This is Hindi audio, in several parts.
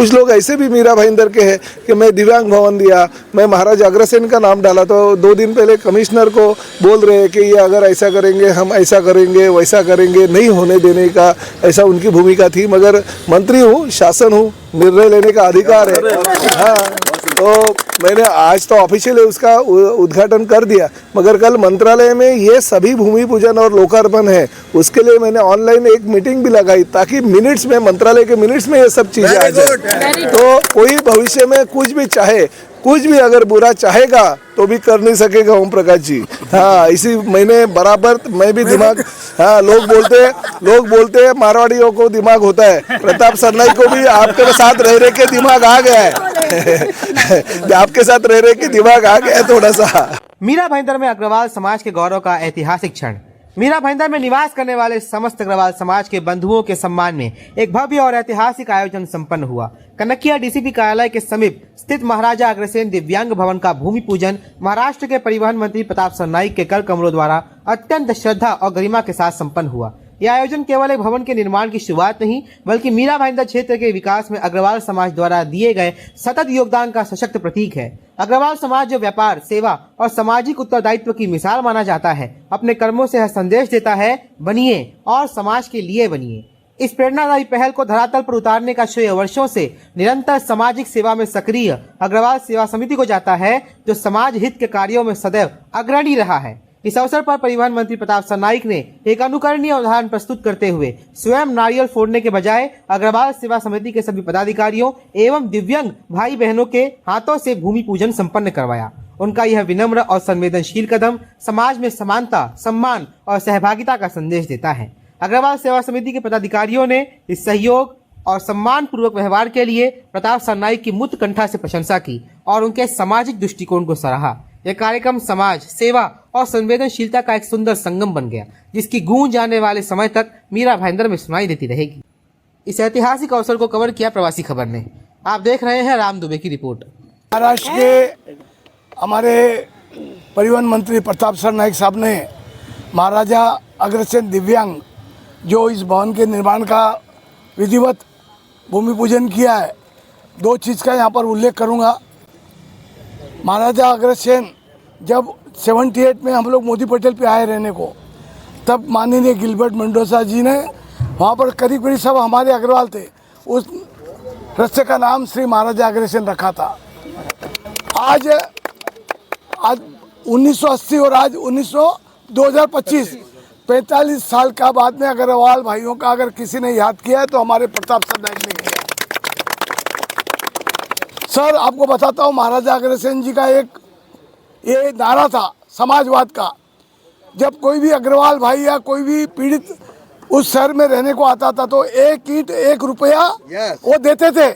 कुछ लोग ऐसे भी मीरा भाईंदर के हैं कि मैं दिव्यांग भवन दिया, मैं महाराज अग्रसेन का नाम डाला, तो 2 दिन पहले कमिश्नर को बोल रहे हैं कि ये अगर ऐसा करेंगे हम ऐसा करेंगे वैसा करेंगे, नहीं होने देने का ऐसा उनकी भूमिका थी। मगर मंत्री हूँ, शासन हूँ, निर्णय लेने का अधिकार है। हाँ, तो मैंने आज तो ऑफिशियली उसका उद्घाटन कर दिया, मगर कल मंत्रालय में ये सभी भूमि पूजन और लोकार्पण है, उसके लिए मैंने ऑनलाइन एक मीटिंग भी लगाई ताकि मिनट्स में, मंत्रालय के मिनट्स में ये सब चीजें आ जाए। तो कोई भविष्य में कुछ भी चाहे, कुछ भी अगर बुरा चाहेगा तो भी कर नहीं सकेगा ओम प्रकाश जी। हाँ, इसी मैंने बराबर, मैं भी दिमाग, हाँ, लोग बोलते हैं मारवाड़ियों को दिमाग होता है, प्रताप सरनाईक को भी आपके साथ रह के दिमाग आ गया है आपके साथ रह के दिमाग आ गया है थोड़ा सा। मीरा भाईंदर में अग्रवाल समाज के गौरव का ऐतिहासिक क्षण। मीरा भाईंदर में निवास करने वाले समस्त अग्रवाल समाज के बंधुओं के सम्मान में एक भव्य और ऐतिहासिक आयोजन संपन्न हुआ। कनकिया डीसीपी कार्यालय के समीप स्थित महाराजा अग्रसेन दिव्यांग भवन का भूमि पूजन महाराष्ट्र के परिवहन मंत्री प्रताप सरनाईक के कर कमलों द्वारा अत्यंत श्रद्धा और गरिमा के साथ संपन्न हुआ। यह आयोजन केवल एक भवन के निर्माण की शुरुआत नहीं, बल्कि मीरा भाईंदर क्षेत्र के विकास में अग्रवाल समाज द्वारा दिए गए सतत योगदान का सशक्त प्रतीक है। अग्रवाल समाज जो व्यापार, सेवा और सामाजिक उत्तरदायित्व की मिसाल माना जाता है, अपने कर्मों से यह संदेश देता है, बनिए और समाज के लिए बनिए। इस प्रेरणादायी पहल को धरातल पर उतारने का श्रेय वर्षों से निरंतर सामाजिक सेवा में सक्रिय अग्रवाल सेवा समिति को जाता है, जो समाज हित के कार्यों में सदैव अग्रणी रहा है। इस अवसर पर परिवहन मंत्री प्रताप सरनाईक ने एक अनुकरणीय उदाहरण प्रस्तुत करते हुए स्वयं नारियल फोड़ने के बजाय अग्रवाल सेवा समिति के सभी पदाधिकारियों एवं दिव्यांग भाई बहनों के हाथों से भूमि पूजन संपन्न करवाया। उनका यह विनम्र और संवेदनशील कदम समाज में समानता, सम्मान और सहभागिता का संदेश देता है। अग्रवाल सेवा समिति के पदाधिकारियों ने इस सहयोग और सम्मान पूर्वक व्यवहार के लिए प्रताप सरनाईक की मुक्त कंठा से प्रशंसा की और उनके सामाजिक दृष्टिकोण को सराहा। यह कार्यक्रम समाज, सेवा और संवेदनशीलता का एक सुंदर संगम बन गया, जिसकी गूंज आने वाले समय तक मीरा भाईंदर में सुनाई देती रहेगी। इस ऐतिहासिक अवसर को कवर किया प्रवासी खबर ने। आप देख रहे हैं राम दुबे की रिपोर्ट। महाराष्ट्र के हमारे परिवहन मंत्री प्रताप सरनाईक साहब ने महाराजा अग्रसेन दिव्यांग जो इस भवन के निर्माण का विधिवत भूमि पूजन किया है। 2 चीज़ का यहाँ पर उल्लेख करूँगा। महाराजा अग्रसेन जब 78 में हम लोग मोदी पटेल पे आए रहने को, तब माननीय गिलबर्ट मेंडोजा जी ने वहाँ पर करीब करीब सब हमारे अग्रवाल थे, उस रस्ते का नाम श्री महाराजा अग्रसेन रखा था। आज 1980 और आज 2025 45 साल का बाद में अग्रवाल भाइयों का अगर किसी ने याद किया है तो हमारे प्रताप सरनाईक ने किया। सर, आपको बताता हूँ, महाराजा अग्रसेन जी का एक ये नारा था समाजवाद का। जब कोई भी अग्रवाल भाई या कोई भी पीड़ित उस शहर में रहने को आता था तो 1 ईंट 1 रुपया वो देते थे।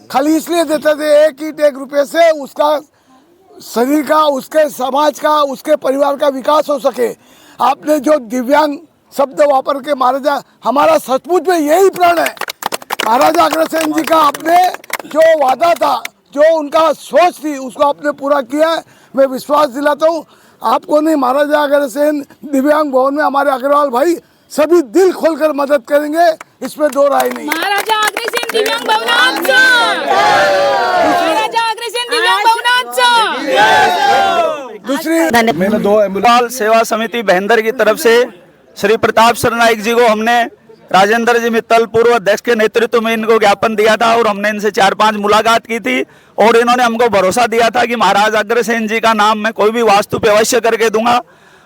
खाली इसलिए देते थे 1 ईंट 1 रुपये से उसका शरीर का, उसके समाज का, उसके परिवार का विकास हो सके। आपने जो दिव्यांग शब्द वापर के महाराजा, हमारा सचमुच में यही प्रण है। महाराजा अग्रसेन जी का आपने जो वादा था, जो उनका सोच थी, उसको आपने पूरा किया है। मैं विश्वास दिलाता हूँ आपको नहीं, महाराजा अग्रसेन दिव्यांग भवन में हमारे अग्रवाल भाई सभी दिल खोलकर मदद करेंगे, इसमें 2 राय नहीं। महाराजा अग्रसेन दिव्यांग भवनाचं, महाराजा अग्रसेन दिव्यांग भवनाचं। दूसरी, मैंने 2 एम्बुलेंस सेवा समिति भाईंदर की तरफ से श्री प्रताप सरनाईक जी को हमने राजेंद्र जी मित्तल पूर्व अध्यक्ष के नेतृत्व में इनको ज्ञापन दिया था और हमने इनसे 4-5 मुलाकात की थी और इन्होंने हमको भरोसा दिया था कि महाराज अग्रसेन जी का नाम मैं कोई भी वास्तु पे अवश्य करके दूंगा।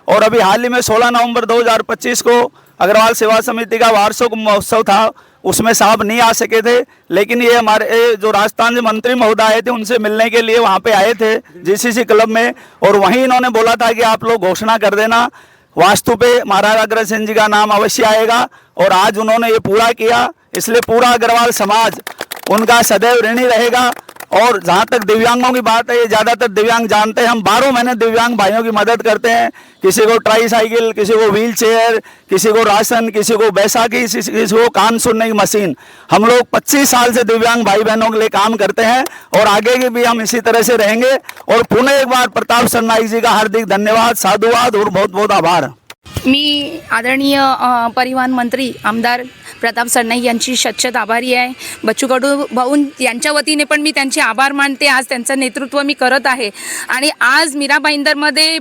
और अभी हाल ही में 16 नवंबर 2025 को अग्रवाल सेवा समिति का वार्षिक महोत्सव था, उसमें साहब नहीं आ सके थे, लेकिन ये हमारे जो राजस्थान से मंत्री महोदय आए थे उनसे मिलने के लिए वहाँ पे आए थे जीसीसी क्लब में, और वहीं इन्होंने बोला था कि आप लोग घोषणा कर देना वास्तु पे महाराजा अग्रसेन जी का नाम अवश्य आएगा। और आज उन्होंने ये पूरा किया, इसलिए पूरा अग्रवाल समाज उनका सदैव ऋणी रहेगा। और जहाँ तक दिव्यांगों की बात है, ये ज़्यादातर दिव्यांग जानते हैं, हम 12 महीने दिव्यांग भाइयों की मदद करते हैं। किसी को ट्राई साइकिल, किसी को व्हील चेयर, किसी को राशन, किसी को बैसाखी, किसी को कान सुनने की मशीन। हम लोग 25 साल से दिव्यांग भाई बहनों के लिए काम करते हैं और आगे की भी हम इसी तरह से रहेंगे। और पुनः एक बार प्रताप सरनाईक जी का हार्दिक धन्यवाद, साधुवाद और बहुत बहुत आभार। मी आदरणीय परिवहन मंत्री आमदार प्रताप सरनाईक यांची शतशत आभारी आहे. बच्चू कडू भाऊ यांच्या वतीने पण मी त्यांचे आभार मानते. आज त्यांचं नेतृत्व मी करत आहे आणि आज मीरा भाईंदरमध्ये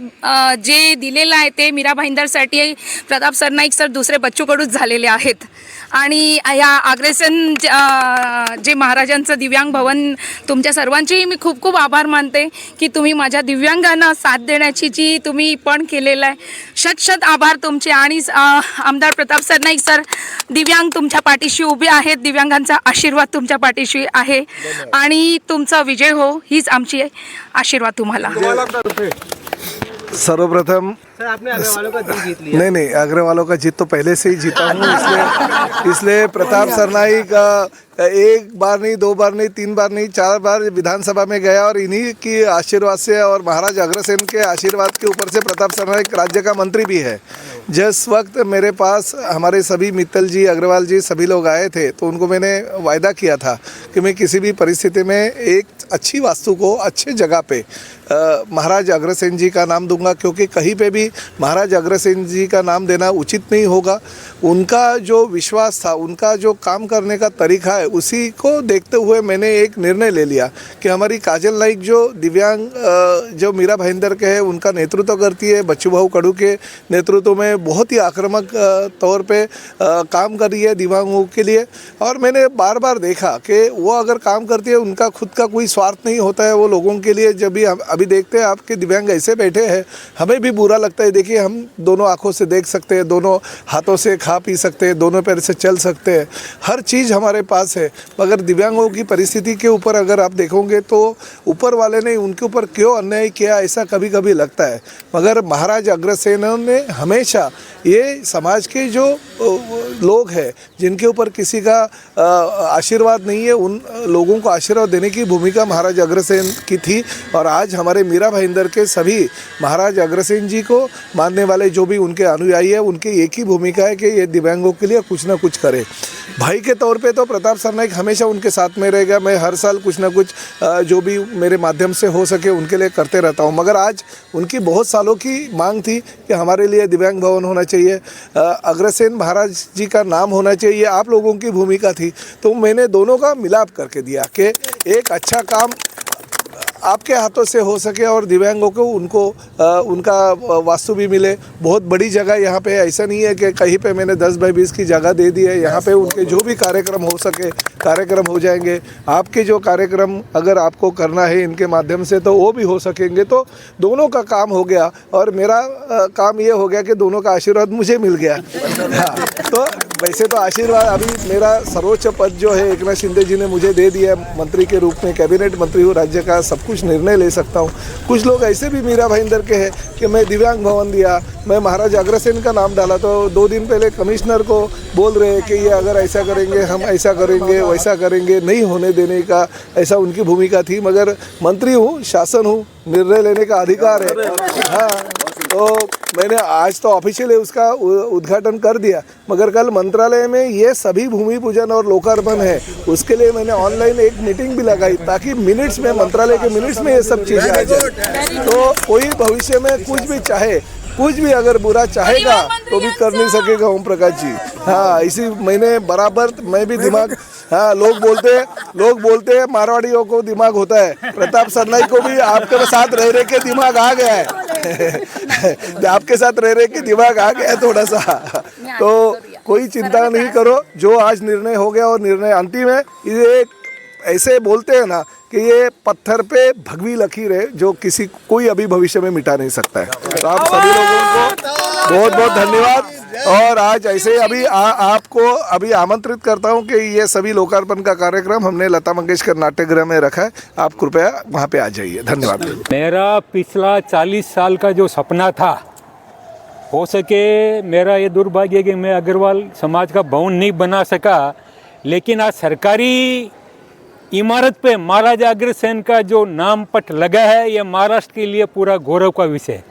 जे दिलेलं आहे ते मीरा भाईंदरसाठी प्रताप सरनाईक सर दुसरे बच्चू कडूच झालेले आहेत. आणि या अग्रेसन जे महाराजांचं दिव्यांग भवन तुमच्या सर्वांचेही मी खूप खूप आभार मानते की तुम्ही माझ्या दिव्यांगांना साथ देण्याची जी तुम्ही पण केलेलं आहे. शत आभार तुमचे. आणि आमदार प्रताप सरनाईक सर दिव्यांग तुमच्या पाठीशी उभे आहेत. दिव्यांगांचा आशीर्वाद तुमच्या पाठीशी आहे आणि तुमचा विजय हो हीच आमची आशीर्वाद तुम्हाला. सर्वप्रथम सर आपने अग्रवालों का दिल जीत लिया. नहीं अग्रवालों का जीत तो पहले से ही जीता हूँ, इसलिए प्रताप सरनाईक एक बार नहीं, दो बार नहीं, तीन बार नहीं, 4 बार विधानसभा में गया और इन्हीं की आशीर्वाद से और महाराज अग्रसेन के आशीर्वाद के ऊपर से प्रताप सरनाईक राज्य का मंत्री भी है. जिस वक्त मेरे पास हमारे सभी मित्तल जी, अग्रवाल जी सभी लोग आए थे तो उनको मैंने वायदा किया था कि मैं किसी भी परिस्थिति में एक अच्छी वास्तु को अच्छे जगह पे महाराज अग्रसेन जी का नाम दूंगा, क्योंकि कहीं पे भी महाराज अग्रसेन जी का नाम देना उचित नहीं होगा. उनका जो विश्वास था, उनका जो काम करने का तरीका है, उसी को देखते हुए मैंने एक निर्णय ले लिया कि हमारी काजल नाइक जो दिव्यांग जो मीरा भाईंदर के है उनका नेतृत्व करती है, बच्चू भाऊ कडू के नेतृत्व में बहुत ही आक्रामक तौर पे काम कर रही है दिव्यांगों के लिए. और मैंने बार बार देखा कि वो अगर काम करती है उनका खुद का कोई स्वार्थ नहीं होता है वो लोगों के लिए. जब भी अभी देखते हैं आपके दिव्यांग ऐसे बैठे हैं, हमें भी बुरा लगता है. देखिए हम दोनों आँखों से देख सकते हैं, दोनों हाथों से खा पी सकते हैं, दोनों पैर से चल सकते हैं, हर चीज़ हमारे पास है. मगर दिव्यांगों की परिस्थिति के ऊपर अगर आप देखोगे तो ऊपर वाले ने उनके ऊपर क्यों अन्याय किया, ऐसा कभी कभी लगता है. मगर महाराज अग्रसेन ने हमेशा ये समाज के जो लोग हैं जिनके ऊपर किसी का आशीर्वाद नहीं है, उन लोगों को आशीर्वाद देने की भूमिका महाराज अग्रसेन की थी. और आज हमारे मीरा भाईंदर के सभी महाराज अग्रसेन जी को मानने वाले जो भी उनके अनुयायी है, उनकी एक ही भूमिका है कि ये दिव्यांगों के लिए कुछ ना कुछ करे. भाई के तौर पे तो प्रताप सरनाईक हमेशा उनके साथ में रहेगा. मैं हर साल कुछ ना कुछ जो भी मेरे माध्यम से हो सके उनके लिए करते रहता हूँ. मगर आज उनकी बहुत सालों की मांग थी कि हमारे लिए दिव्यांग भवन होना चाहिए, अग्रसेन महाराज जी का नाम होना चाहिए, आप लोगों की भूमिका थी. तो मैंने दोनों का मिलाप करके दिया कि एक अच्छा काम आपके हाथों से हो सके और दिव्यांगों को उनका वास्तु भी मिले. बहुत बड़ी जगह यहाँ पे, ऐसा नहीं है कि कहीं पे मैंने 10 बाई 20 की जगह दे दी है. यहाँ पे उनके जो भी कार्यक्रम हो सके कार्यक्रम हो जाएंगे. आपके जो कार्यक्रम अगर आपको करना है इनके माध्यम से तो वो भी हो सकेंगे. तो दोनों का काम हो गया और मेरा काम ये हो गया कि दोनों का आशीर्वाद मुझे मिल गया. हाँ, तो वैसे तो आशीर्वाद अभी मेरा सर्वोच्च पद जो है एकनाथ शिंदे जी ने मुझे दे दिया मंत्री के रूप में, कैबिनेट मंत्री हूँ, राज्य का सब कुछ निर्णय ले सकता हूँ. कुछ लोग ऐसे भी मीरा भाईंदर के हैं कि मैं दिव्यांग भवन दिया, मैं महाराज अग्रसेन का नाम डाला तो 2 दिन पहले कमिश्नर को बोल रहे हैं कि ये अगर ऐसा करेंगे हम ऐसा करेंगे वैसा करेंगे, नहीं होने देने का ऐसा उनकी भूमिका थी. मगर मंत्री हूँ, शासन हूँ, निर्णय लेने का अधिकार है. हाँ, तो मैंने आज तो ऑफिशियली उसका उद्घाटन कर दिया. मगर कल मंत्रालय में ये सभी भूमि पूजन और लोकार्पण है, उसके लिए मैंने ऑनलाइन एक मीटिंग भी लगाई ताकि मिनट्स में, मंत्रालय के मिनट्स में ये सब चीज़ें आ जाए. तो कोई भविष्य में कुछ भी चाहे, कुछ भी अगर बुरा चाहेगा तो भी कर नहीं सकेगा ओम प्रकाश जी. हाँ, इसी मैंने बराबर मैं भी दिमाग, हाँ लोग बोलते हैं मारवाड़ियों को दिमाग होता है, प्रताप सरनाईक को भी आपके साथ रह के दिमाग आ गया है. आपके साथ रह के दिमाग आ गया है थोड़ा सा. तो कोई चिंता नहीं करो, जो आज निर्णय हो गया और निर्णय अंतिम है. ये ऐसे बोलते हैं ना कि ये पत्थर पे भगवी लकीर है जो कोई अभी भविष्य में मिटा नहीं सकता है. तो आप सभी लोगों को बहुत बहुत धन्यवाद. और आज ऐसे अभी आपको अभी आमंत्रित करता हूं कि ये सभी लोकार्पण का कार्यक्रम हमने लता मंगेशकर नाट्यगृह में रखा है, आप कृपया वहां पे आ जाइए. धन्यवाद. मेरा पिछला 40 साल का जो सपना था, हो सके मेरा ये दुर्भाग्य कि मैं अग्रवाल समाज का भवन नहीं बना सका, लेकिन आज सरकारी इमारत पे महाराजा अग्रसेन का जो नाम पट लगा है, ये महाराष्ट्र के लिए पूरा गौरव का विषय है.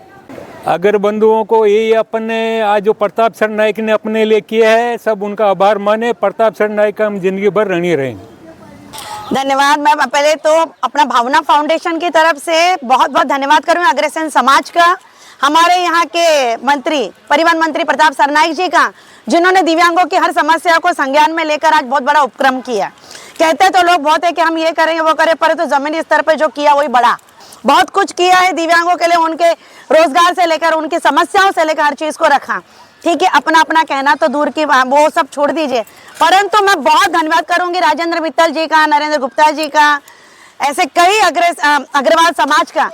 अगर बंधुओं को ये अपने आज जो प्रताप सरनाईक ने अपने लिए किया है, सब उनका आभार माने. प्रताप सरनाईक का हम जिंदगी भर ऋणी रहेंगे. धन्यवाद. मैं पहले तो अपना भावना फाउंडेशन की तरफ से बहुत बहुत धन्यवाद करूँ अग्रसेन समाज का. हमारे यहाँ के मंत्री, परिवहन मंत्री प्रताप सरनाईक जी का, जिन्होंने दिव्यांगों की हर समस्या को संज्ञान में लेकर आज बहुत बड़ा उपक्रम किया। कहते तो लोग बहुत है कि हम ये करेंगे वो करें, पर तो जमीनी स्तर पर जो किया वही बड़ा, बहुत कुछ किया है दिव्यांगों के लिए। उनके रोजगार से लेकर उनकी समस्याओं से लेकर हर चीज को रखा। ठीक है, अपना अपना कहना तो दूर की, वो सब छोड़ दीजिए, परंतु मैं बहुत धन्यवाद करूंगी राजेंद्र मित्तल जी का, नरेंद्र गुप्ता जी का, ऐसे कई अग्रवाल समाज का,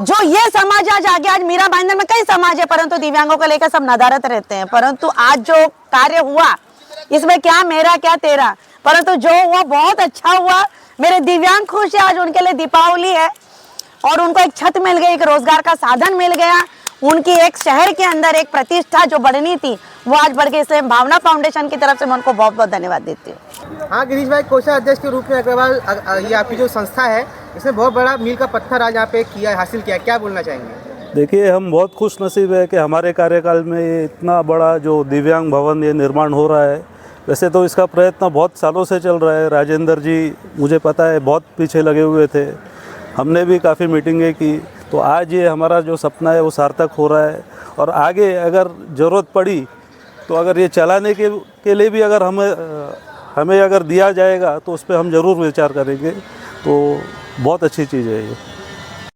जो ये समाज आज आगे, आज मीरा भाईंदर में कई समाज है परंतु दिव्यांगों को लेकर सब नदारत रहते हैं, परंतु आज जो कार्य हुआ इसमें क्या मेरा क्या तेरा, परंतु जो हुआ बहुत अच्छा हुआ। मेरे दिव्यांग खुश है, आज उनके लिए दीपावली है और उनको एक छत मिल गई, एक रोजगार का साधन मिल गया, उनकी एक शहर के अंदर एक प्रतिष्ठा जो बढ़नी थी वो आज बढ़ गई। इसलिए भावना फाउंडेशन की तरफ से मैं उनको बहुत बहुत धन्यवाद देती हूँ। हाँ गिरीश भाई, कोषाध्यक्ष के रूप में अग्रवाल, ये आपकी जो संस्था है इसने बहुत बड़ा मील का पत्थर आज यहाँ पे किया, हासिल किया, क्या बोलना चाहेंगे? देखिए, हम बहुत खुश नसीब है कि हमारे कार्यकाल में ये इतना बड़ा जो दिव्यांग भवन ये निर्माण हो रहा है। वैसे तो इसका प्रयत्न बहुत सालों से चल रहा है। राजेंद्र जी, मुझे पता है, बहुत पीछे लगे हुए थे, हमने भी काफ़ी मीटिंगें की, तो आज ये हमारा जो सपना है वो सार्थक हो रहा है। और आगे अगर ज़रूरत पड़ी तो अगर ये चलाने के लिए भी अगर हमें अगर दिया जाएगा तो उस पर हम ज़रूर विचार करेंगे। तो बहुत अच्छी चीज़ है ये।